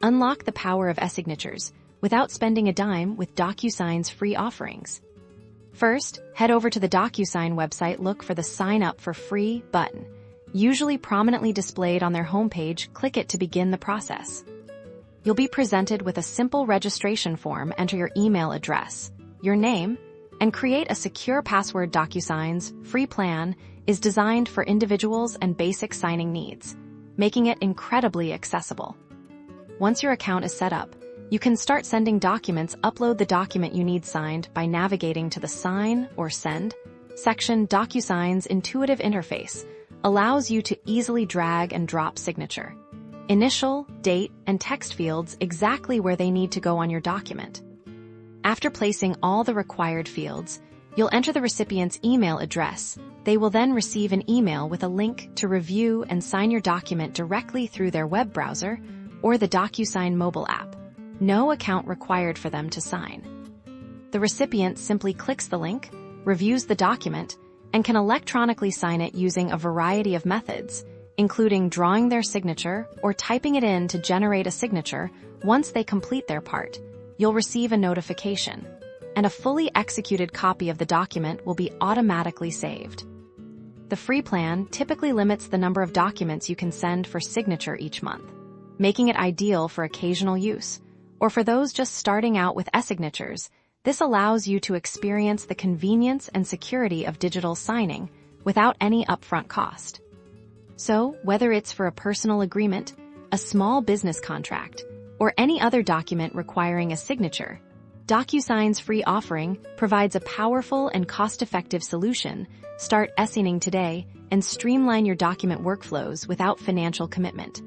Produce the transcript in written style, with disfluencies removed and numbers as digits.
Unlock the power of e-signatures without spending a dime with DocuSign's free offerings. First, head over to the DocuSign website. Look for the Sign Up for Free button. Usually prominently displayed on their homepage, click it to begin the process. You'll be presented with a simple registration form. Enter your email address, your name, and create a secure password. DocuSign's free plan is designed for individuals and basic signing needs, making it incredibly accessible. Once your account is set up, you can start sending documents. Upload the document you need signed by navigating to the Sign or Send section. DocuSign's intuitive interface allows you to easily drag and drop signature, initial, date, and text fields exactly where they need to go on your document. After placing all the required fields, you'll enter the recipient's email address. They will then receive an email with a link to review and sign your document directly through their web browser or the DocuSign mobile app. No account required for them to sign. The recipient simply clicks the link, reviews the document, and can electronically sign it using a variety of methods, including drawing their signature or typing it in to generate a signature. Once they complete their part, you'll receive a notification, and a fully executed copy of the document will be automatically saved. The free plan typically limits the number of documents you can send for signature each month, making it ideal for occasional use, or for those just starting out with e-signatures. This allows you to experience the convenience and security of digital signing without any upfront cost. So, whether it's for a personal agreement, a small business contract, or any other document requiring a signature, DocuSign's free offering provides a powerful and cost-effective solution. Start e-signing today and streamline your document workflows without financial commitment.